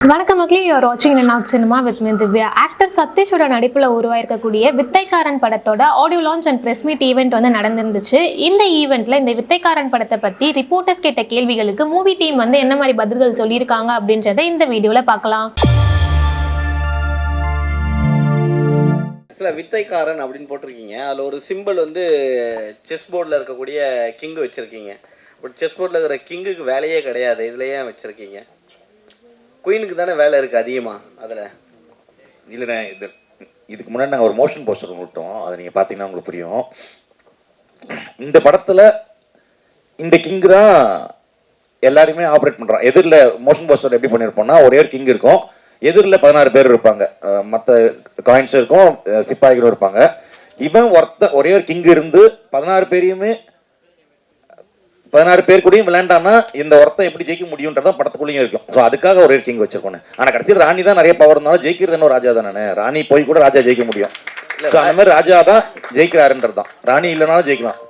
வணக்கம் மக்களே, you are வாட்சிங் Nag cinema with me Divya. Actor சதீஷோட நடிப்பில் உருவாயிருக்கக்கூடிய வித்தைக்காரன் படத்தோட audio launch and press meet event வந்து நடந்திருந்துச்சு. இந்த ஈவெண்ட்ல இந்த வித்தைக்காரன் படத்தை பற்றி ரிப்போர்ட்டர்ஸ் கேட்ட கேள்விகளுக்கு மூவி டீம் வந்து என்ன மாதிரி பதில்கள் சொல்லியிருக்காங்க அப்படின்றத இந்த வீடியோவில் பார்க்கலாம். வித்தைக்காரன் அப்படின்னு போட்டிருக்கீங்க. அதில் ஒரு சிம்பிள் வந்து செஸ் போர்டில் இருக்கக்கூடிய கிங்கு வச்சுருக்கீங்க. பட் செஸ் போர்டில் இருக்கிற கிங்குக்கு வேலையே கிடையாது, இதில் ஏன் வச்சுருக்கீங்க? குயினுக்கு தானே வேலை இருக்குது அதிகமாக அதில். இல்லைண்ணே, இதுக்கு முன்னாடி நாங்கள் ஒரு மோஷன் போஸ்டர் விட்டோம், அதை நீங்கள் பார்த்தீங்கன்னா உங்களுக்கு புரியும். இந்த படத்தில் இந்த கிங்கு தான் எல்லாருமே ஆப்ரேட் பண்ணுறான். எதிரில் மோஷன் போஸ்டர் எப்படி பண்ணியிருப்போம்னா, ஒரே ஒரு கிங் இருக்கும், எதிரில் 16 பேர் இருப்பாங்க, மற்ற காயின்ஸ் இருக்கும், சிப்பாய்களும் இருப்பாங்க. இவன் ஒரே ஒரு கிங் இருந்து 16 பேர் கூடயும் விளையாண்டானா இந்த ஒருத்தன் எப்படி ஜெயிக்க முடியுன்றதான் படத்துக்குள்ளேயும் இருக்கும். ஸோ அதுக்காக ஒரே கிங் வச்சிருக்கோம். ஆனால் கடைசியில் ராணி தான் நிறைய பவர் இருந்தாலும் ஜெயிக்கிறது என்ன ராஜா தானே. ராணி போய் கூட ராஜா ஜெயிக்க முடியும். ஸோ அந்த மாதிரி ராஜா தான் ஜெயிக்கிறாருன்றது தான். ராணி இல்லைனாலும் ஜெயிக்கலாம்.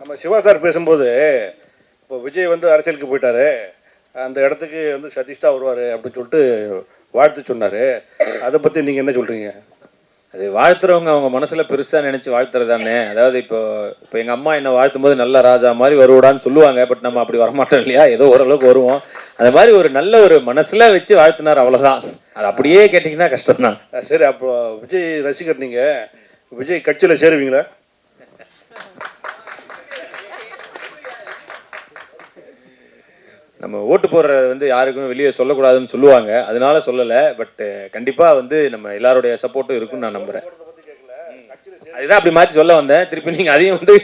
நம்ம சிவா சார் பேசும்போது இப்போ விஜய் வந்து அரசியலுக்கு போயிட்டாரு, அந்த இடத்துக்கு வந்து சதீஷ் தான் வருவார் அப்படின்னு சொல்லிட்டு வாழ்த்து சொன்னார். அதை பற்றி நீங்கள் என்ன சொல்கிறீங்க? அது வாழ்த்துறவங்க அவங்க மனசுல பெருசா நினைச்சு வாழ்த்துறது தானே. அதாவது இப்போ எங்க அம்மா என்ன வாழ்த்தும் போது நல்ல ராஜா மாதிரி வருவான்னு சொல்லுவாங்க. பட் நம்ம அப்படி வரமாட்டோம் இல்லையா, ஏதோ ஓரளவுக்கு வருவோம். அந்த மாதிரி ஒரு நல்ல ஒரு மனசுல வச்சு வாழ்த்தினார், அவ்வளவுதான். அது அப்படியே கேட்டீங்கன்னா கஷ்டம் தான். சரி, அப்போ விஜய் ரசிகர் நீங்க, விஜய் கட்சியில் சேருவீங்களா? நம்ம ஓட்டு போடுறது வந்து யாருக்கும் வெளியே சொல்லக்கூடாதுன்னு சொல்லுவாங்க, அதனால சொல்லலை. பட் கண்டிப்பாக வந்து நம்ம எல்லாருடைய சப்போர்ட்டும் இருக்குன்னு நான் நம்புகிறேன். அதுதான் அப்படி மாற்றி சொல்ல வந்தேன். திருப்பி நீங்கள் அதையும் வந்து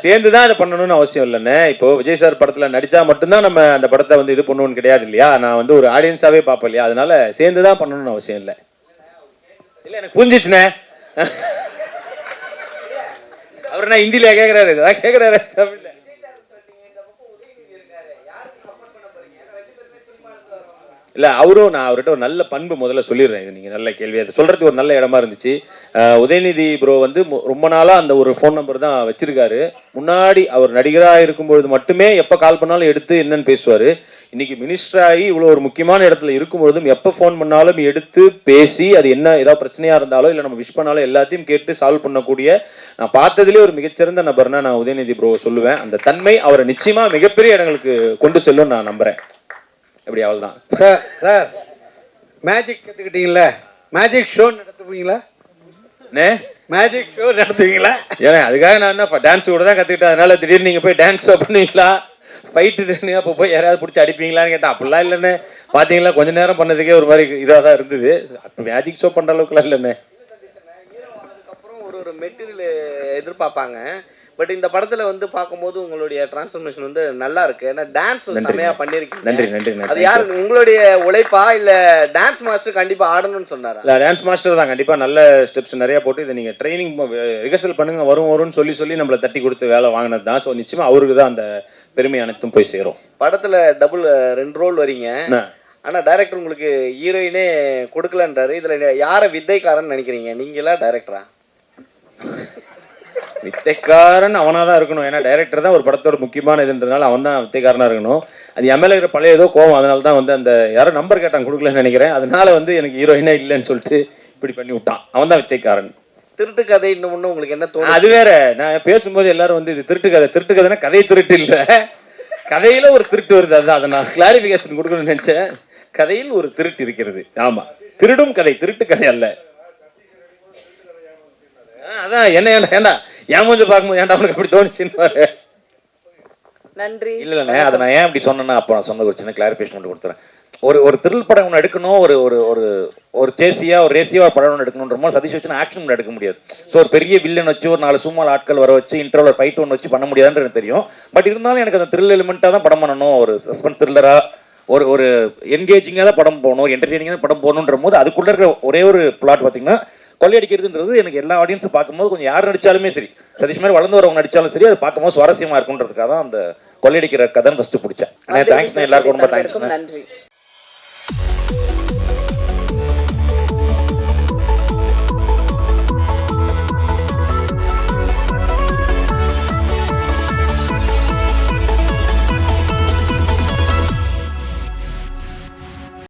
சேர்ந்து தான் அதை பண்ணணும்னு அவசியம் இல்லைண்ணே. இப்போது விஜய் சார் படத்தில் நடித்தா மட்டும்தான் நம்ம அந்த படத்தை வந்து இது பண்ணணும்னு கிடையாது இல்லையா. நான் வந்து ஒரு ஆடியன்ஸாகவே பார்ப்பேன் இல்லையா, அதனால சேர்ந்து தான் பண்ணணும்னு அவசியம் இல்லை. இல்லை, எனக்கு புரிஞ்சிச்சுண்ணே. அவர் என்ன ஹிந்தியில் கேட்குறாரு, அதான் கேட்குறாரு தமிழில். இல்லை, அவரும் நான் அவர்கிட்ட ஒரு நல்ல பண்பு முதல்ல சொல்லிடுறேன். இது நீங்கள் நல்ல கேள்வி, அதை சொல்கிறதுக்கு ஒரு நல்ல இடமா இருந்துச்சு. உதயநிதி ப்ரோ வந்து ரொம்ப நாளாக அந்த ஒரு ஃபோன் நம்பர் தான் வச்சுருக்காரு. முன்னாடி அவர் நடிகராக இருக்கும்பொழுது மட்டுமே எப்போ கால் பண்ணாலும் எடுத்து என்னன்னு பேசுவார். இன்றைக்கி மினிஸ்டராகி இவ்வளோ ஒரு முக்கியமான இடத்துல இருக்கும்பொழுதும் எப்போ ஃபோன் பண்ணாலும் எடுத்து பேசி, அது என்ன ஏதாவது பிரச்சனையாக இருந்தாலோ இல்லை நம்ம விஷ் பண்ணாலும் எல்லாத்தையும் கேட்டு சால்வ் பண்ணக்கூடிய நான் பார்த்ததுலேயே ஒரு மிகச்சிறந்த நபர்னா நான் உதயநிதி ப்ரோ சொல்லுவேன். அந்த தன்மை அவரை நிச்சயமாக மிகப்பெரிய இடங்களுக்கு கொண்டு செல்லும் நான் நம்புகிறேன். எப்படி அவ்வளோதான். சார் மேஜிக் கற்றுக்கிட்டீங்களா? மேஜிக் ஷோ நடத்துவீங்களா? மேஜிக் ஷோ நடத்துவீங்களா? ஏன்னா அதுக்காக நான் என்ன டான்ஸ் கூட தான் கற்றுக்கிட்டேன். அதனால திடீர்னு நீங்கள் போய் டான்ஸ் பண்ணுவீங்களா, ஃபைட்டு அப்போ போய் யாராவது பிடிச்சி அடிப்பீங்களான்னு கேட்டேன். அப்படிலாம் இல்லைண்ணே. பார்த்தீங்களா, கொஞ்சம் நேரம் பண்ணதுக்கே ஒரு மாதிரி இதாக தான் இருந்தது. அப்போ மேஜிக் ஷோ பண்ணுற அளவுக்குலாம் இல்லைண்ணே. அதுக்கப்புறம் ஒரு மெட்டீரியல் எதிர்பார்ப்பாங்க. பட் இந்த படத்துல வந்து பார்க்கும்போது உங்களுடைய டிரான்ஸ்ஃபர்மேஷன் வந்து நல்லா இருக்கு. ஏன்னா டான்ஸ் செமையா பண்ணிருக்கீங்க. நன்றி நன்றி. அது யாரு, உங்களுடைய உழைப்பா இல்ல டான்ஸ் மாஸ்டர் கண்டிப்பா ஆடணும்னு சொன்னாரா? இல்லை, டான்ஸ் மாஸ்டர் தான். கண்டிப்பா நல்ல ஸ்டெப்ஸ் நிறைய போட்டு இதை நீங்க ட்ரைனிங் ரிஹர்சல் பண்ணுங்க, வரும்னு சொல்லி நம்மளை தட்டி கொடுத்து வேலை வாங்கினது தான். ஸோ நிச்சயமா அவருக்கு தான் அந்த பெருமை அனைத்தும் போய் சேரும். படத்துல டபுள் 2 ரோல் வரீங்க. ஆனா டைரக்டர் உங்களுக்கு ஹீரோயினே கொடுக்கலன்றாரு. இதுல யாரை வித்தைக்காரன்னு நினைக்கிறீங்க, நீங்களா டைரக்டரா? வித்தைக்காரன் அவனாக தான் இருக்கணும். ஏன்னா டைரக்டர் தான் ஒரு படத்தோட முக்கியமான இதுன்றதுனால அவன் தான் வித்தைக்காரனாக இருக்கணும். அது எம்எல்ஏ இருக்கிற பழைய ஏதோ கோவம், அதனால தான் வந்து அந்த யாரும் நம்பர் கேட்டாங்க கொடுக்கலன்னு நினைக்கிறேன். அதனால வந்து எனக்கு ஹீரோயினே இல்லைன்னு சொல்லிட்டு இப்படி பண்ணி விட்டான். அவன் தான் வித்தைக்காரன். திருட்டு கதை இன்னும் உங்களுக்கு என்ன தோணும்? அது வேற. நான் பேசும்போது எல்லாரும் வந்து இது திருட்டு கதைன்னா கதை திருட்டு இல்லை, கதையில ஒரு திருட்டு வருது. அதுதான் அதை நான் கிளாரிஃபிகேஷன் கொடுக்கணும்னு நினைச்சேன். கதையில் ஒரு திருட்டு இருக்கிறது. ஆமா, திருடும் கதை, திருட்டு கதை அல்ல. அதான் என்ன ஏண்டா ஏன் கொஞ்சம் பார்க்கும்போது ஏன்டா அவனுக்கு அப்படி தோணுச்சுன்னு. நன்றி. இல்லைண்ணே, அதை நான் ஏன் அப்படி சொன்னேன்னா, அப்போ நான் சொன்ன ஒரு சின்ன கிளாரிஃபிகேஷன் மட்டும் கொடுத்துறேன். ஒரு த்ரில் படம் ஒன்று எடுக்கணும், ஒரு சேசியாக ஒரு ரேசியாக ஒரு படம் ஒன்று எடுக்கணுன்ற மாதிரி சதீஷ் வச்சு ஆக்ஷன் ஒன்று எடுக்க முடியாது. ஸோ ஒரு பெரிய வில்லன் வச்சு ஒரு 4 சும்மா ஆட்கள் வர வச்சு இன்டர்வல் ஃபைட் ஒன்று வச்சு பண்ண முடியாதுன்னு எனக்கு தெரியும். பட் இருந்தாலும் எனக்கு அந்த த்ரில் எலிமெண்ட்டாக தான் படம் பண்ணணும். ஒரு சஸ்பென்ஸ் த்ரில்லராக ஒரு என்கேஜிங்காக தான் படம் போகணும், ஒரு என்டர்டெய்னிங்காக தான் படம் போகணுன்ற போது அதுக்குள்ளே இருக்கிற ஒரே ஒரு பிளாட் பார்த்தீங்கன்னா கொள்ளையடிக்கிறதுன்றது எனக்கு எல்லா ஆடியன்ஸும் பார்க்கும்போது கொஞ்சம் யார் நடித்தாலுமே சரி, சதீஷ் மாதிரி வளர்ந்து வரவங்க நடித்தாலும் சரி, அது பார்க்கும்போது சுவாரஸ்யமாக இருக்குன்றதுக்காக தான் அந்த கொள்ளையடிக்கிற கதைன்னு ஃபஸ்ட்டு பிடிச்சேன். தேங்க்ஸ்ண்ணா, எல்லாருக்கும் ரொம்ப தேங்க்ஸ்ண்ணா. நன்றி.